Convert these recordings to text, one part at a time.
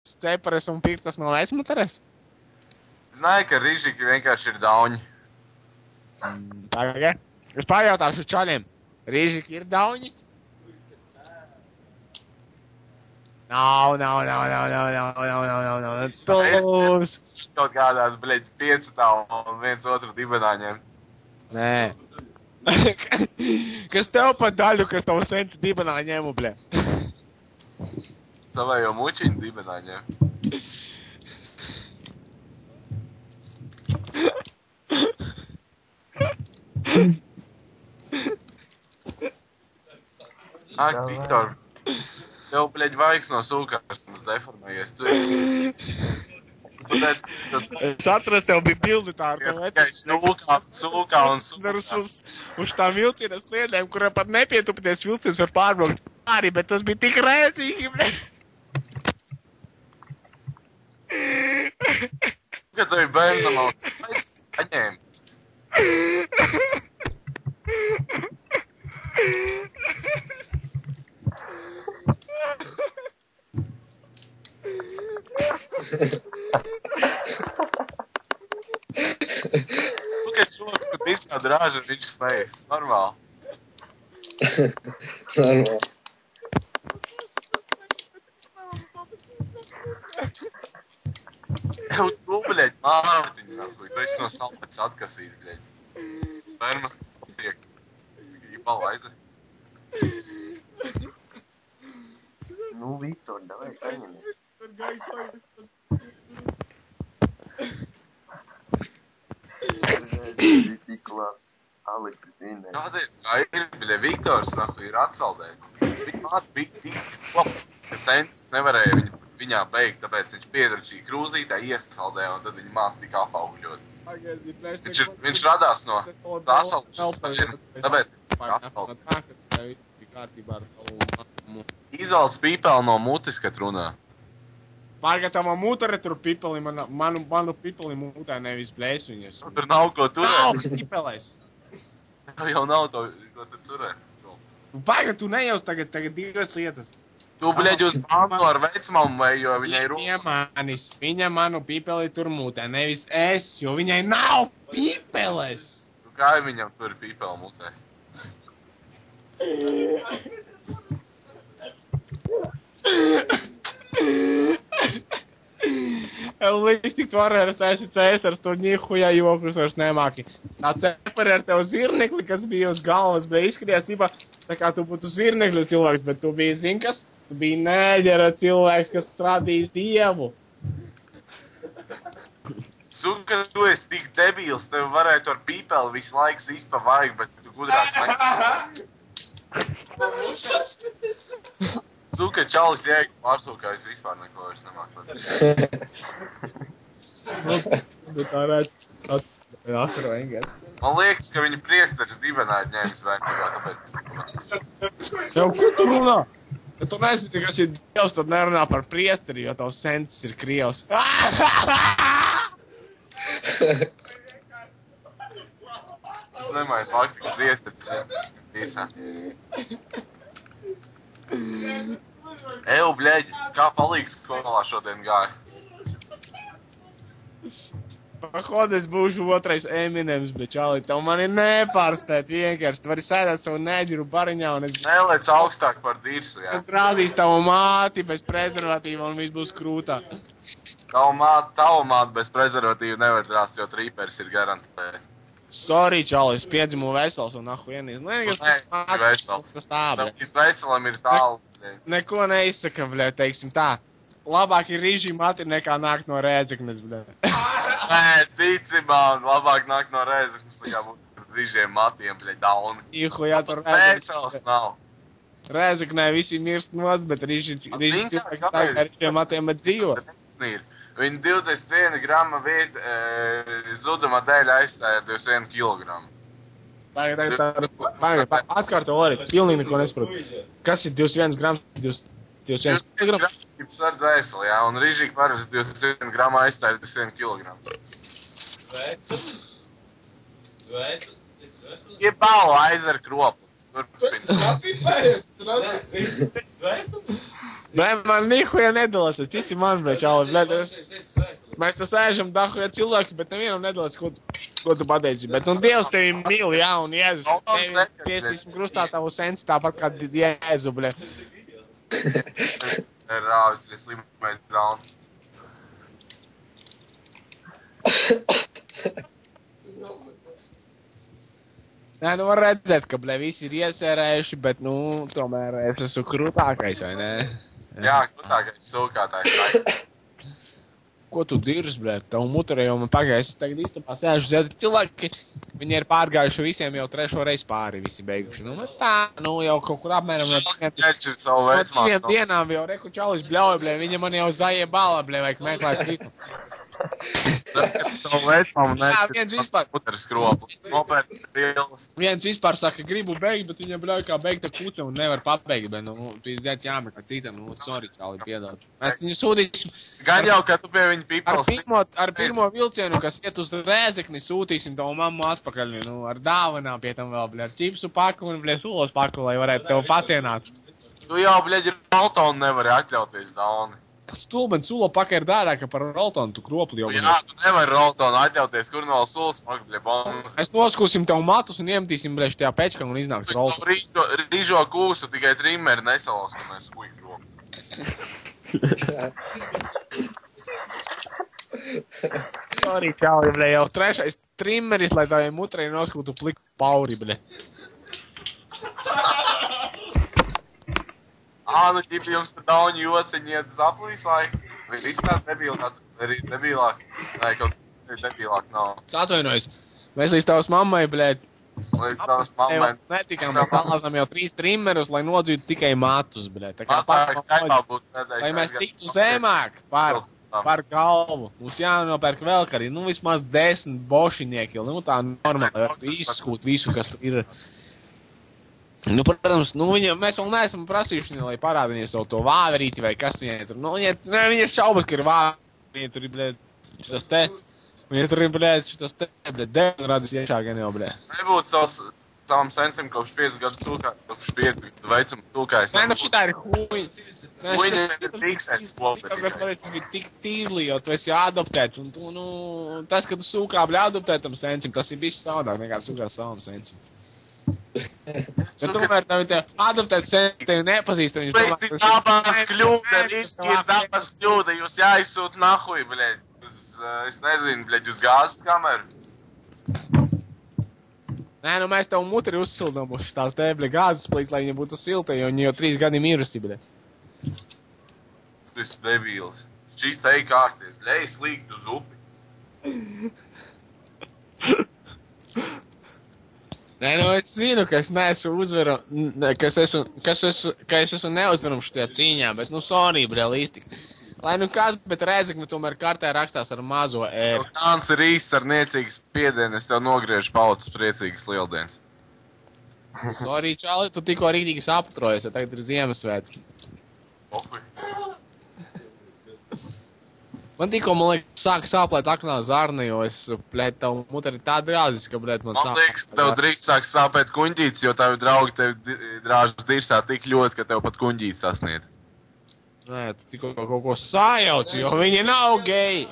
cepares un pirktas no vecmuteres? Zināju, ka Rīžīgi vienkārši ir dauņi. Tagad. Es pajautāšu čaļiem. Rīžīgi ir dauņi? Nav. Tūs. Kaut kādās, bļeģi, 5 un viens otru dibenā ņem. Nē. Kas tev pa daļu, kas tev sens dibenā ņemu, bļē? Savējo mučiņu dibenā ņem. Ak, Viktor. Tev, bļeģi, vaigs no sūkāšanas deformējies. Es atrast, tev bija bildi tā ar to Sūkā un uz tām vilcienas sliedēm, kurā pat nepietupies vilciens var pārbraukt pāri, bet tas bija tik rēcīgi, bļē. Kad tev ir bērnam, paņēm. Kad šoku, kad ir tā drāža, viņš smejas. Normāli. Normāli. Tev tu, bļeģi, Mārtiņu, nahuj. Tu esi no salpēc atkasīt, bļeģi. Bērmas tiek. Īpala aize. Nu, Viktor, davai saņemies. Tik labi. Aleksis Inē. Kādēļ, kā ir, bļe, Viktors, nahuj, ir atsaldējis. Viņa māte bija ka sentis nevarēja viņā beigt, tāpēc viņš piedručīja krūzītē, iesaldēja, un tad viņa māte tika apaugļot. Viņš radās no asaldušas, tāpēc izvalds pīpeli no mutis, kad runā. Marga, tava mūtare tur pipeli, manu pipeli mūtē nevis blēs viņas. Tur nav ko turēt. Nav pipelēs. Tev jau nav to, ko tur turēt. Marga, tu nejaus tagad divas lietas. Tu, bļeģi, uz bandu ar vecmamu vai, jo viņai Viņa manu pipeli tur mūtē, nevis es, jo viņai nav pipeles. Tu kā viņam tur pīpeli mutē? Līdz tik tu varēji taisi cēsars, tu ņihujā jokrus vairs nemāki. Tā cepari ar tev zirnekli, kas bija uz galvas, bija izskatījās tīpā, tā kā tu būtu zirnekļu cilvēks, bet tu biji, zin kas? Tu biji nēģera cilvēks, kas radījis Dievu. Suka, tu esi tik debils, tev varētu ar pīpeli visu laiku sīst pa vaigu, bet tu gudrāk Suka, čalis jēga pārsūkājis vispār neko vairs nemāk padarīt. Bet tā redz, asaru engēt. Man liekas, ka viņa priesteris dibenā ir ņēmis vērtībā, tāpēc... Tev, ko tu runā? Ja tu nezini, kas ir Dievs, tad nerunā par priesteri, jo tavs sentis ir Krievs. Es nemāju fakti, ka priesteris ir īsā. Eju, bļeģi, kā palīgs skolā šodien gāja? Pahod, es būšu otrais Eminems, bet čāli, tev mani nepārspēt vienkārši. Tu vari sēdēt savu neģiru bariņā un es... Nelēc augstāk par dirsu, jā. Es drāzīs tavu māti bez prezervatīva un viss būs krūtā. Tavu māti bez prezervatīva nevar drāst, jo trīperis ir garantēts. Sorry, čāli, es piedzimu vesels un nahu vienīs. Tas tā, bļē. Tev veselam ir tālu. Neko neizsaka, bļē, teiksim tā. Labāk ir rīžī mati nekā nākt no Rēdzeknes, bļē. Nē, tici man, labāk nāk no Rēzeknes, nekā būt rīžiem matiem, bļē, dauni. Ihu, jā, tur Vesels nav. Rēzeknē visi mirst nos, bet rīžī cilvēks tā kā rīžiem matiem bet dzīvo. Viņa 21 grama zuduma dēļ aizstāja 21 kilogramu. Atkārto arī, pilnīgi neko nesaprotu. Kas ir 21 grams? 21 kilogramu? Ar dvēseli, jā, un rīžīgi parvis 21 grama aizstāja 21 kilogramu. Dvēseli? Ir bala aiz ar kropu. Nē, man nihuja nedalās, tas cits ir man, bļa, čāli, bļa, mēs tas ēžam dahuja cilvēki, bet nevienam nedalās, ko tu pateici. Bet, nu, Dievs tevi mīl, jā, un Jēzus tevi piestīsim krustā tavu sensi, tāpat kā Jēzu, bļa. Rāvģi, slimais drauns. Nē, nu var redzēt, ka, bļa, visi ir iesērējuši, bet, nu, tomēr es esmu krūtākais, vai ne? Jā, krūtākais sūkātājs. Ko tu dirs, bļa, tavu mutarē jau man pagāja, es tagad istabā sēžu, zēdi cilvēki, viņi ir pārgājuši visiem jau 3. reizi pāri, visi beiguši. Nu, tā, nu, jau kaut kur apmēram no 2 dienām jau reku čalis bļauj, bļa, viņa man jau zaie bala, bļa, vajag meklēt citu. Jā, viens vispār saka, gribu beigt, bet viņam bļauj kā beigta kuca un nevar pabeigt, bet, nu, pīzdēts jāmeklē citam, nu, sorry, čali, piedod. Mēs viņu sūtīsim. Gan jau, ka tu pie viņa pīpals. Ar pirmo vilcienu, kas iet uz Rēzekni, sūtīsim tavu mammu atpakaļ, nu, ar dāvanām pie tam vēl, bļa, ar čipsu paku un, bļa, sulos paku, lai varētu tev pacienāt. Tu jau, bļa, ir Roltonu nevari atļauties, Dauni. Stulben, sulo paka ir dārāka par Roltonu, tu kropli jau. Jā, tu nevari Roltonu atļauties, kur no sulas paka, bļa, bombas. Mēs noskūsim tev matus un iemetīsim, bļa, štajā pečkā un iznāks Roltonu. Rīžo kūsu, tikai trimmeri nesalos, ka mēs huj kropli. Sorry, čāli, bļa, jau 3. trimmeris, lai tādiem mutrei noskūtu pliku pauri, bļa. Nu, ģipi, jums tad Dauni joceņi iet uz aplīs laiku? Vai viss tās debilāk? Vai kaut debilāk nav? Es atvainojos. Mēs līdz tavas mammai, bļa, Līdz tavas mammai. netikām, mēs salāzām jau 3 trimmerus, lai nodzītu tikai matus, bļa. Tā kā lai mēs tiktu zemāk par galvu. Mums jānopērk vēl kari, nu, vismaz 10 bošinieki, nu, tā normāli, var izskūt visu, kas ir. Nu, protams, nu, mēs vēl neesam prasījuši, lai parāda viņai savu to vāverīti vai kas viņai tur. Nu, viņa ir šaubas, ka ir vāverīti, viņa tur ir, bļē, šitas te. Viņa tur ir, bļē, šitas te, bļē, devin radis iešā gan jau, bļē. Nebūtu savam sensim kopš 5 gadu tūkājs, kopš 5 vecumu tūkājs. Nē, nu, šitā ir huņi. Huņi ir tiksēs klopi. Tagad, varētu, bija tik tīzli, jo tu esi adoptēts, un tu, nu, tas, ka tu sūkā, bļē, adoptētam sensim, tas ir bišķi savādāk nekā sūkā savam sensim. Bet tomēr tev adoptēt sensi tevi nepazīst, viņš domā, ka dabas kļūda, riski ir dabas kļūda, jūs jāizsūt nahuj, bļeļ, es nezinu, bļeļ, uz gāzes kameru. Nē, nu mēs tev mutri uzsildām uz tās te, bļeļ, gāzes plīts, lai viņa būtu silta, jo viņa jau 3 gadi mirusi, bļeļ. Tu esi debīls. Šis te ir kārties, bļeļ, slīgt uz upi. Nē, nu, es zinu, ka es neesmu ka es esmu neuzvarams šajā cīņā, bet, nu, sorry, brēlīsti. Lai nu kas, bet Rēzekne tomēr kartē rakstās ar mazo ēru. Kāds ir īsts ar niecīgas piedienu, es tev nogriežu pautas priecīgas lieldienas. Sorry, čāli, tu tikko rītīgi saputrojies, ja tagad ir Ziemassvētki. Man tikko, man liekas, sāk sāplēt aknā zarna, jo es, bļēt, tavu muteri tā drāzis, ka, bļēt, man sāk. Man liekas, tev drīkst sāk sāpēt kuņģītis, jo tavi draugi tevi drāžas dirsā tik ļoti, ka tev pat kuņģītis sasniedz. Nē, tu tikko kaut ko sājauci, jo viņi nav geji.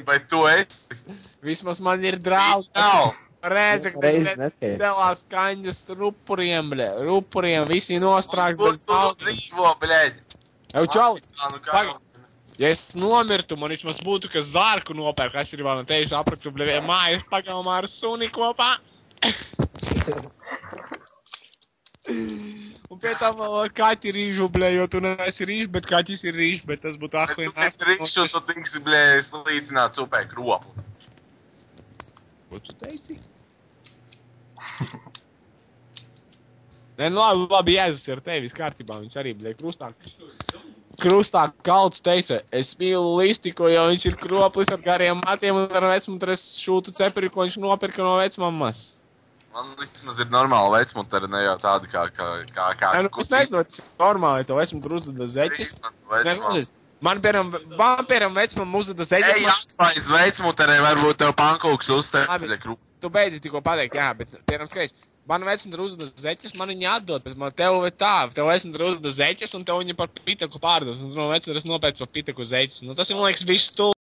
Bet tu esi. Vismaz man ir draugi. Nav. Rēzekne delās kaņģas rupuriem, bļē, rupuriem, visi nostrāks bez naudas. Kur tu dzīvo, bļēģi? Ev, čali, pagaid. Ja es nomirtu, man vismaz būtu, ka zārku nopērk, atšķirībā no tevis apraktu, bļē, mājas pagalmā ar suni kopā. Un pie tam vēl kaķi rīžu, bļē, jo tu neesi rīž, bet kaķis ir rīž, bet tas būtu ahlī nāc. Tu rīžu, tu tiksi, bļē, slīcināt upē kropu. Ko tu teici? Nē, nu labi, Jēzus ir tevi, viss kārtībā, viņš arī, bļē, krustā kalts teica, es mīlu Listiku, jo viņš ir kroplis ar gariem matiem un ar vecmuteres šūtu ceperi, ko viņš nopirka no vecmammas. Man vismaz ir normāla vecmutere, ne jau tāda kā. Nu, es nezinu, vai tas ir normāli, ja tev vecmutere uzdada zeķis. Man, piemēram, vecmamma uzdada zeķis. Ej, apais vecmuterē, varbūt tev pankūks uztēr. Tu beidzi tikko pateikt, jā, bet, piemēram, skaies. Man vecina uzveda zeķes, man viņa atdod, bet man tev ir tā, tev vecina uzveda zeķes, un tev viņa par pitaku pārdod, un no vecina es nopēc par pitaku zeķes. Nu, tas ir, man liekas, viss stulbi.